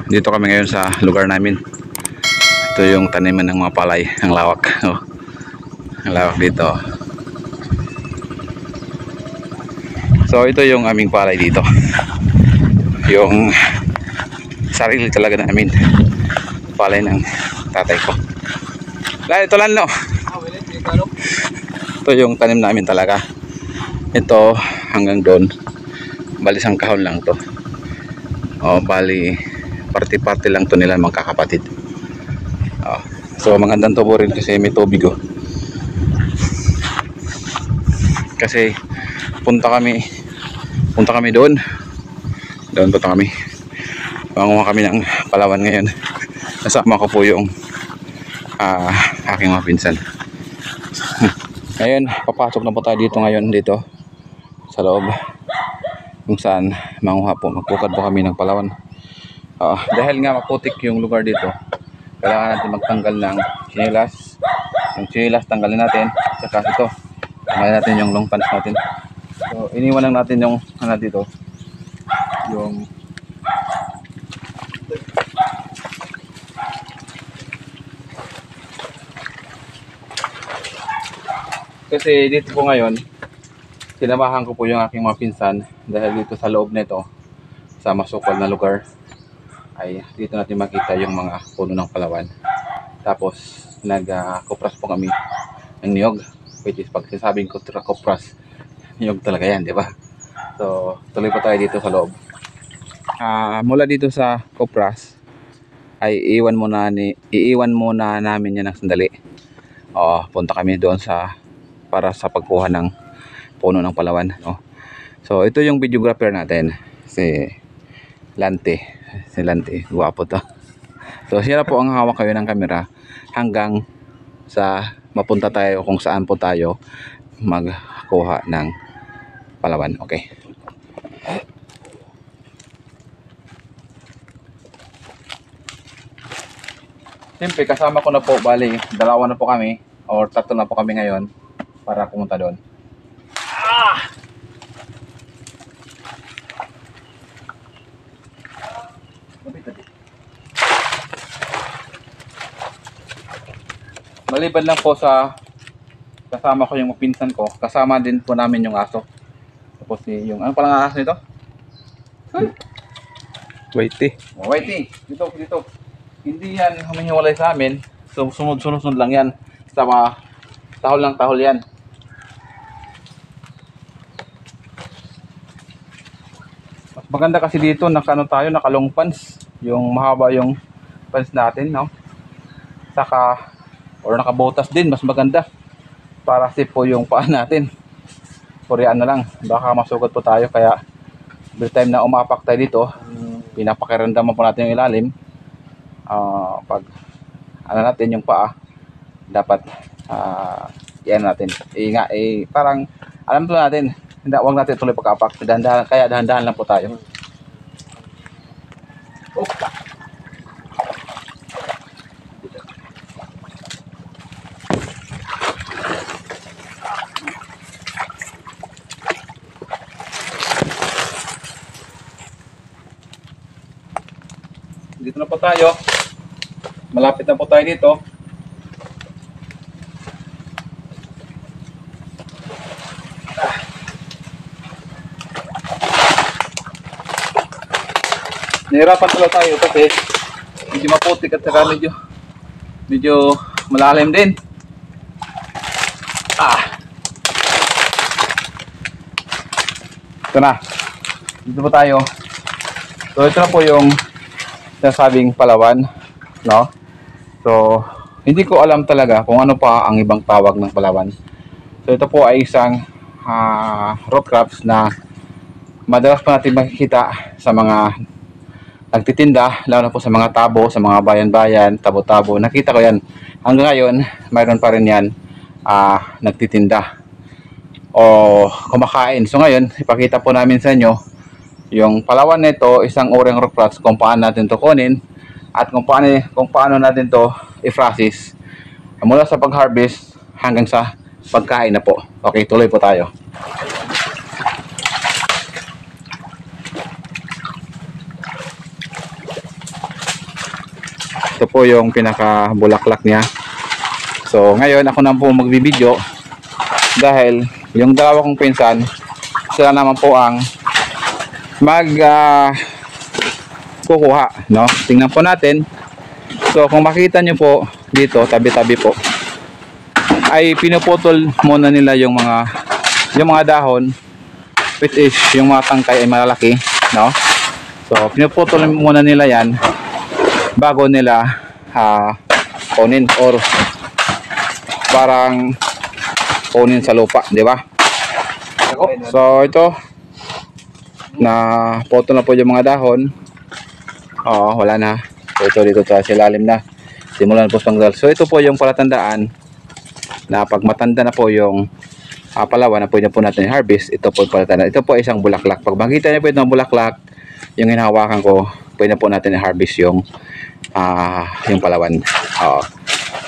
dito kami ngayon sa lugar namin. Ito yung taniman ng mga palay, ang lawak. Oh, ang lawak dito. So ito yung aming palay dito. Yung sarili talaga namin. Palay ng tatay ko. Ito lang, no? Ito yung tanim namin talaga. Ito hanggang doon. Bali isang kahon lang to. O bali party-party lang to nila magkakapatid. So magandang tubo rin kasi may tubig, oh. Kasi punta kami doon. Punta kami. Manguha kami ng palawan ngayon. Kasama ko po yung aking mga pinsan. Ngayon, papasok na po tayo dito ngayon dito sa loob. Kung saan manguha po. Magpukad po kami ng palawan. Dahil nga maputik yung lugar dito, kailangan natin magtanggal ng chinelas. Yung chinelas tanggalin natin. Saka ito, tanggalin natin yung long pants natin. So iniwan lang natin yung dito, yung kasi dito po ngayon sinamahan ko po yung aking mga pinsan dahil dito sa loob nito sa masukal na lugar ay dito natin makita yung mga puno ng palawan. Tapos nag-kopras po kami ng niyog, which is pag sinasabing ko kopras, niyog talaga yan, di ba? So tuloy po tayo dito sa loob. Mula dito sa kopras ay iiwan muna namin yan ng sandali. Punta kami doon para sa pagkuha ng puno ng palawan, no? So ito yung videographer natin, si Lante. Guwapo to. So siya po ang hawak kayo ng camera hanggang sa mapunta tayo kung saan po tayo magkuha ng palawan. Okay. Siyempre kasama ko na po, bali dalawa na po kami or tatlo na po kami ngayon para pumunta doon. Maliban lang po sa kasama ko yung pinsan ko, kasama din po namin yung aso. Tapos yung ano palang aso nito? Whitey. Dito. Hindi yan humihiwalay sa amin. So sunod lang yan. Sama tahol yan. Mas maganda kasi dito naka-long pants. Yung mahaba yung pants natin, no? Saka or nakabotas din, mas maganda para safe po yung paa natin. Korean na lang, baka masugat po tayo, kaya every time na umapak tayo dito, pinapakiramdaman po natin yung ilalim. Pag natin yung paa, dapat yan natin parang alam po natin, huwag natin tuloy pagkapak, kaya dahan-dahan lang po tayo. Dito na po tayo. Malapit na po tayo dito. Nahirapan talaga tayo kasi medyo maputik at saka medyo malalim din. Ito na. Dito po tayo. So ito na po yung sinasabing palawan, no? So hindi ko alam talaga kung ano pa ang ibang tawag ng palawan. So ito po ay isang root crops na madalas pa natin makikita sa mga nagtitinda, lalo na po sa mga tabo, sa mga bayan-bayan, tabo-tabo. Nakita ko yan. Hanggang ngayon, mayroon pa rin yan nagtitinda o kumakain. So ngayon, ipakita po namin sa inyo yung palawan nito, isang urang root crops, kung paano natin to kunin at kung paano natin to i-process mula sa pag-harvest hanggang sa pagkain na po. Okay, tuloy po tayo. Ito po yung pinaka bulaklak niya. So ngayon ako na po magbibideo dahil yung dalawa kong pinsan, sila naman po ang kukuha, no? Tingnan po natin. So kung makita nyo po dito, tabi-tabi po, ay pinuputol muna nila yung mga dahon, which is yung mga tangkay ay malalaki, no? So pinuputol muna nila yan bago nila kunin or parang kunin sa lupa, di ba? So ito na putol na po yung mga dahon. Wala na. So, ito dito sa ilalim na. Simulan po tanggal. So ito po yung palatandaan na pag matanda na po yung palawan na pwede po natin i-harvest. Ito po yung palatandaan. Ito po isang bulaklak. Pag makita niyo po itong bulaklak, yung hinahawakan ko, pwede po natin i-harvest yung palawan.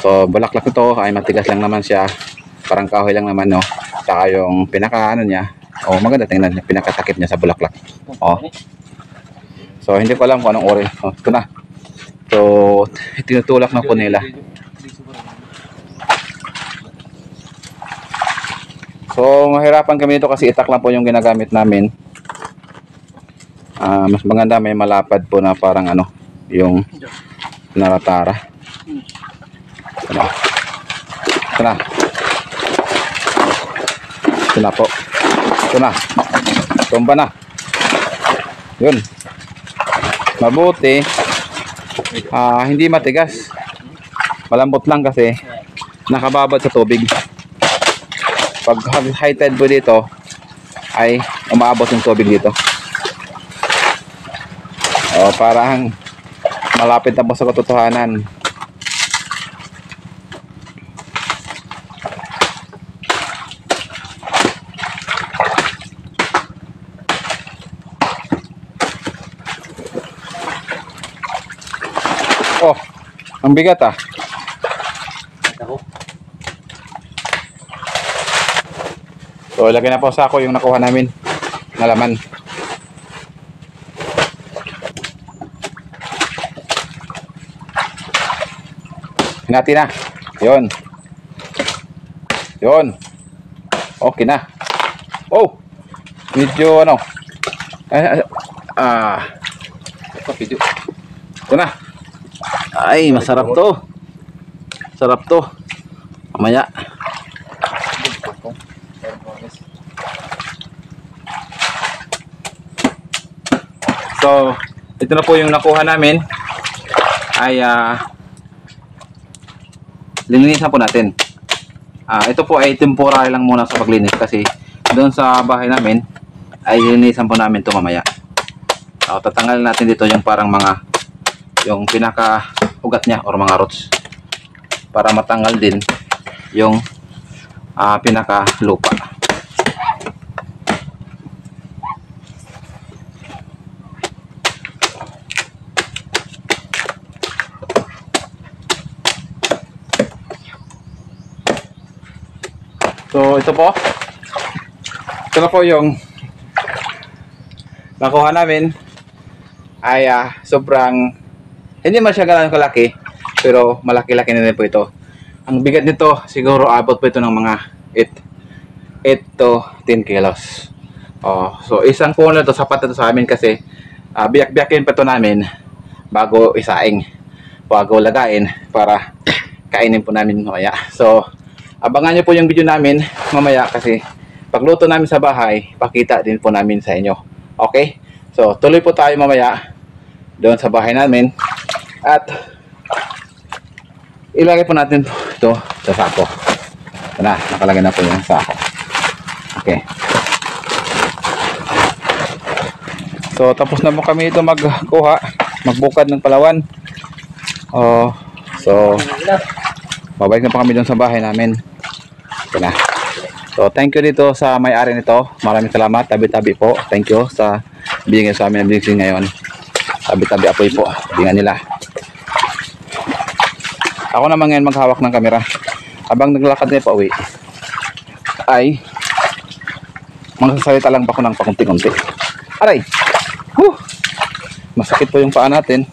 So bulaklak ito ay matigas lang naman siya. Parang kahoy lang naman, no. Saka yung pinaka niya. Maganda tingnan, pinakatakip niya sa bulaklak. So hindi ko alam kung anong ori. Ito na. So tinutulak na po nila. So mahirapan kami dito kasi itak lang po yung ginagamit namin. Mas maganda may malapad po na parang yung naratara. Ito na. Ito na. Ito na po. Ito na. Tumba na. Yun. Mabuti. Hindi matigas. Malambot lang kasi nakababad sa tubig. Pag high tide po dito ay umaabot yung tubig dito. Parang malapit na po sa katotohanan. Ang bigat So ilagay na po sa ako yung nakuha namin na laman. Hinati na. Yun. Okay na. Medyo ito na. Ay, masarap to. Sarap to. Mamaya. So, ito na po yung nakuha namin. Ay, lilinisan po natin. Ito po ay temporary lang muna sa paglinis kasi doon sa bahay namin ay lilinisan po namin to mamaya. Tatanggalin natin dito yung parang yung pinaka ugat niya or mga roots para matanggal din yung pinaka lupa. So ito na po yung nakuha namin. Ay sobrang hindi man siya gano'n kalaki, pero malaki-laki na rin po ito. Ang bigat nito, siguro abot po ito ng mga 8 to 10 kilos. So isang puno ito, sapat ito sa amin kasi biyak-biyakin pa ito namin bago isaing, bago lagain para kainin po namin mamaya. So abangan nyo po yung video namin mamaya kasi pagluto namin sa bahay, pakita din po namin sa inyo. Okay? So tuloy po tayo mamaya doon sa bahay namin. At ilagay po natin ito sa sako. Ito na, nakalagay na po yung sako. Okay. So tapos na po kami ito magbukad ng palawan. So babalik na po kami doon sa bahay namin. Ito na. So thank you dito sa may-ari nito. Maraming salamat. Tabi-tabi po. Thank you sa bigyan sa amin ng blessing ngayon. Tabi-tabi apoy po. Bigyan nila. Ako naman ngayon maghawak ng camera. Habang naglalakad na pa uwi ay magsasalita lang pa ako ng pakunti-kunti. Aray! Masakit po yung paa natin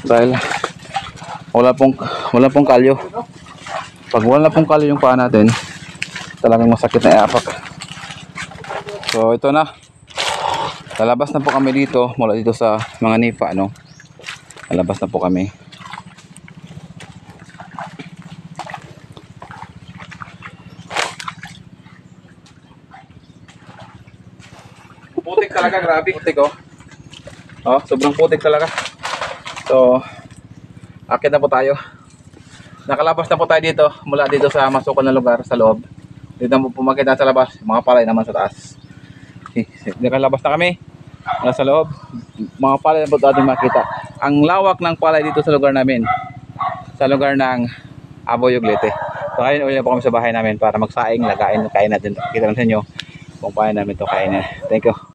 dahil wala pong kalyo. Pag wala pong kalyo yung paa natin, talagang masakit na iapak. So ito na. Lalabas na po kami dito mula dito sa mga nipa, no. Lalabas na po kami. Putik talaga, grabe. Putik, oh. Oh, sobrang putik talaga. So, akit na po tayo. Nakalabas na po tayo dito, mula dito sa masukal na lugar sa loob. Dito na po makita sa labas, mga palay naman sa taas. Nakalabas na kami. Nasa loob, mga palay na po ating makita. Ang lawak ng palay dito sa lugar namin. Sa lugar ng Aboy Uglete. So, ngayon ulit na po kami sa bahay namin para magsaing, lagain, kain natin. Kita lang sa inyo kung paano namin ito kainin. Thank you.